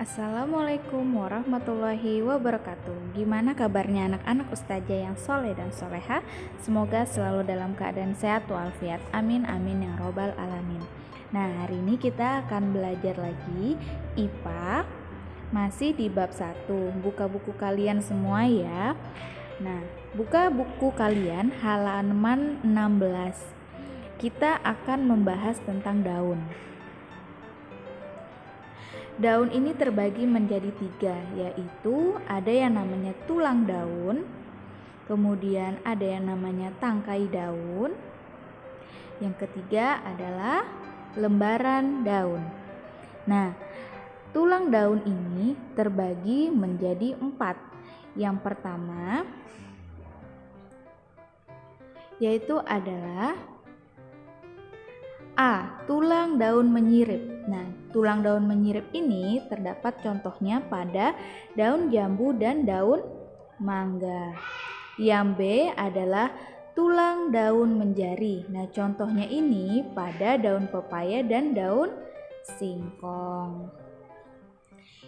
Assalamualaikum warahmatullahi wabarakatuh. Gimana kabarnya anak-anak ustazah yang soleh dan soleha? Semoga selalu dalam keadaan sehat walafiat. Amin amin ya robbal alamin. Nah, hari ini kita akan belajar lagi IPA. Masih di bab 1. Buka buku kalian semua ya. Nah, buka buku kalian halaman 16. Kita akan membahas tentang daun. Daun ini terbagi menjadi 3, yaitu ada yang namanya tulang daun, kemudian ada yang namanya tangkai daun, yang ketiga adalah lembaran daun. Nah, tulang daun ini terbagi menjadi 4. Yang pertama yaitu adalah A. Tulang daun menyirip. Nah, tulang daun menyirip ini terdapat contohnya pada daun jambu dan daun mangga. Yang B adalah tulang daun menjari. Nah, contohnya ini pada daun pepaya dan daun singkong.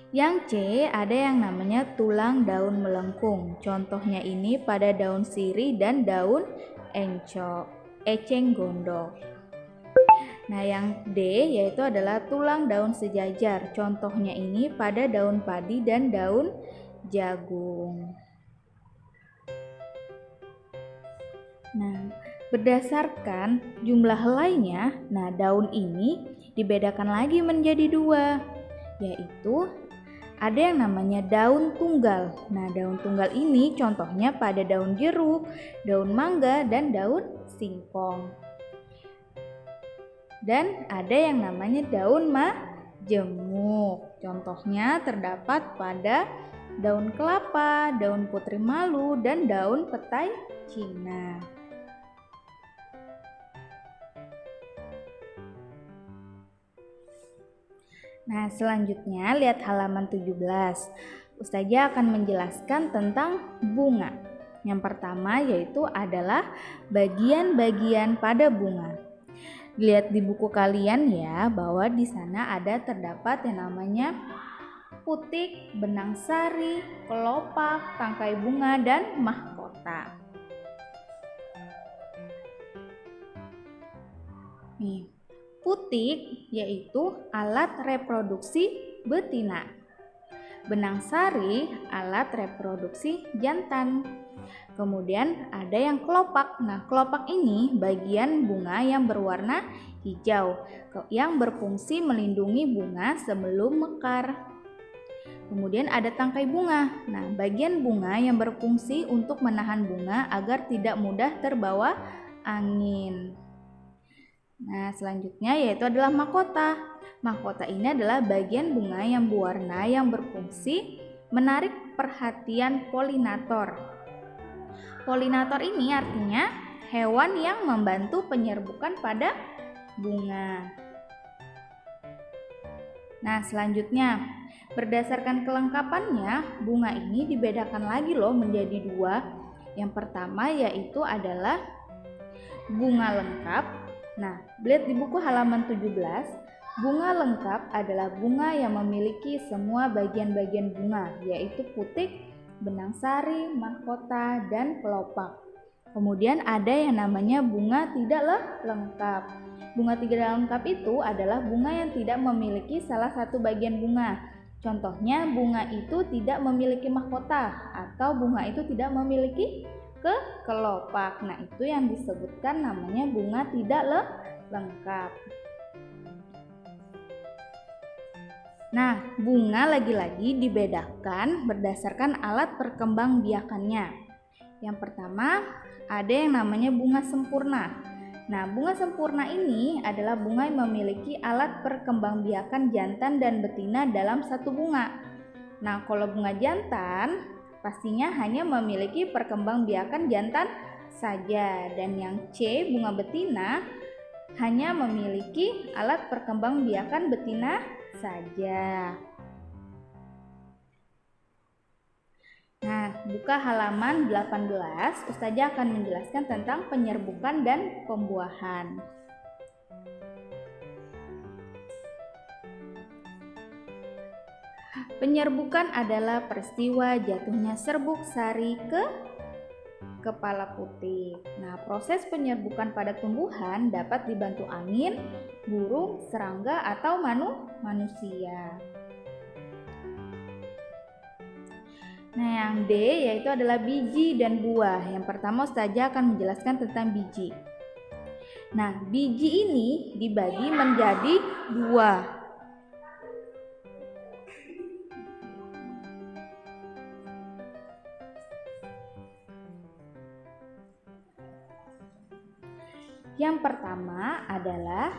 Yang C ada yang namanya tulang daun melengkung. Contohnya ini pada daun sirih dan daun eceng gondok. Nah, yang D yaitu adalah tulang daun sejajar. Contohnya ini pada daun padi dan daun jagung. Nah, berdasarkan jumlah helainya, nah daun ini dibedakan lagi menjadi 2, yaitu ada yang namanya daun tunggal. Nah, daun tunggal ini contohnya pada daun jeruk, daun mangga, dan daun singkong. Dan ada yang namanya daun majemuk. Contohnya terdapat pada daun kelapa, daun putri malu, dan daun petai Cina. Nah, selanjutnya lihat halaman 17. Ustazah akan menjelaskan tentang bunga. Yang pertama yaitu adalah bagian-bagian pada bunga. Lihat di buku kalian ya, bahwa di sana ada terdapat yang namanya putik, benang sari, kelopak, tangkai bunga, dan mahkota. Nih, putik yaitu alat reproduksi betina. Benang sari alat reproduksi jantan. Kemudian ada yang kelopak. Nah, kelopak ini bagian bunga yang berwarna hijau yang berfungsi melindungi bunga sebelum mekar. Kemudian ada tangkai bunga. Nah, bagian bunga yang berfungsi untuk menahan bunga agar tidak mudah terbawa angin. Nah, selanjutnya yaitu adalah mahkota. Mahkota ini adalah bagian bunga yang berwarna yang berfungsi menarik perhatian polinator. Polinator ini artinya hewan yang membantu penyerbukan pada bunga. Nah, selanjutnya berdasarkan kelengkapannya, bunga ini dibedakan lagi loh menjadi 2. Yang pertama yaitu adalah bunga lengkap. Nah, lihat di buku halaman 17, bunga lengkap adalah bunga yang memiliki semua bagian-bagian bunga, yaitu putik, benang sari, mahkota, dan kelopak. Kemudian ada yang namanya bunga tidak lengkap. Bunga tidak lengkap itu adalah bunga yang tidak memiliki salah satu bagian bunga. Contohnya bunga itu tidak memiliki mahkota atau bunga itu tidak memiliki kelopak. Nah, itu yang disebutkan namanya bunga tidak lengkap. Nah, bunga lagi-lagi dibedakan berdasarkan alat perkembangbiakannya. Yang pertama, ada yang namanya bunga sempurna. Nah, bunga sempurna ini adalah bunga yang memiliki alat perkembangbiakan jantan dan betina dalam satu bunga. Nah, kalau bunga jantan pastinya hanya memiliki perkembangbiakan jantan saja, dan yang C, bunga betina, hanya memiliki alat perkembangbiakan betina saja. Nah, buka halaman 18, Ustazah akan menjelaskan tentang penyerbukan dan pembuahan. Penyerbukan adalah peristiwa jatuhnya serbuk sari ke kepala putik. Nah, proses penyerbukan pada tumbuhan dapat dibantu angin, burung, serangga, atau manusia. Nah, yang D yaitu adalah biji dan buah. Yang pertama Ustazah akan menjelaskan tentang biji. Nah, biji ini dibagi menjadi dua. Yang pertama adalah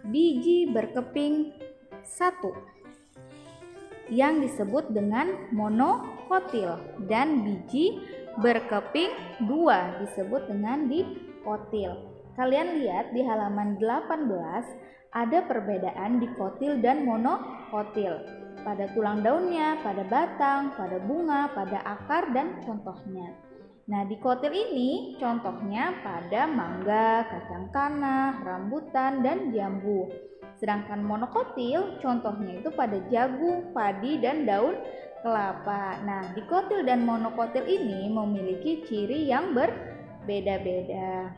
biji berkeping 1 yang disebut dengan monokotil, dan biji berkeping 2 disebut dengan dikotil. Kalian lihat di halaman 18 ada perbedaan dikotil dan monokotil pada tulang daunnya, pada batang, pada bunga, pada akar, dan contohnya. Nah, dikotil ini contohnya pada mangga, kacang tanah, rambutan, dan jambu. Sedangkan monokotil contohnya itu pada jagung, padi, dan daun kelapa. Nah, dikotil dan monokotil ini memiliki ciri yang berbeda-beda.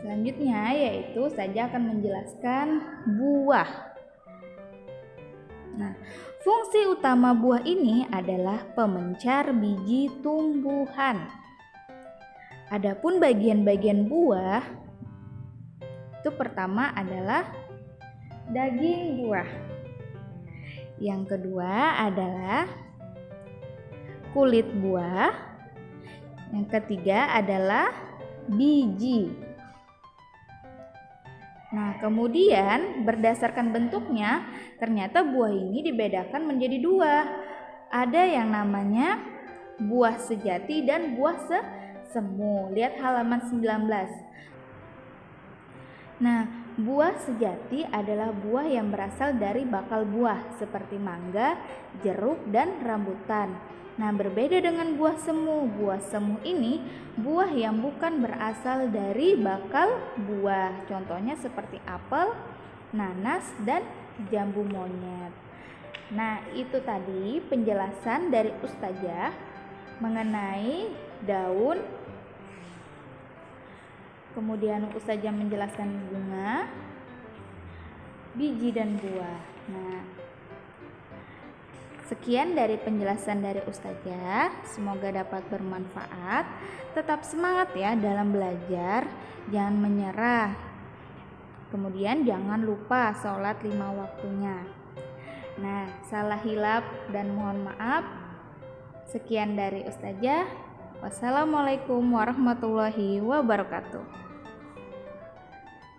Selanjutnya yaitu saya akan menjelaskan buah. Nah, fungsi utama buah ini adalah pemencar biji tumbuhan. Adapun bagian-bagian buah itu pertama adalah daging buah. Yang kedua adalah kulit buah. Yang ketiga adalah biji. Nah, kemudian berdasarkan bentuknya, ternyata buah ini dibedakan menjadi dua. Ada yang namanya buah sejati dan buah semu. Lihat halaman 19. Nah, buah sejati adalah buah yang berasal dari bakal buah seperti mangga, jeruk, dan rambutan. Nah, berbeda dengan buah semu. Buah semu ini buah yang bukan berasal dari bakal buah. Contohnya seperti apel, nanas, dan jambu monyet. Nah, itu tadi penjelasan dari Ustazah mengenai daun. Kemudian Ustazah menjelaskan bunga, biji, dan buah. Nah, sekian dari penjelasan dari Ustazah, semoga dapat bermanfaat. Tetap semangat ya dalam belajar, jangan menyerah. Kemudian jangan lupa sholat 5 waktunya. Nah, salah hilap dan mohon maaf. Sekian dari Ustazah. Wassalamualaikum warahmatullahi wabarakatuh.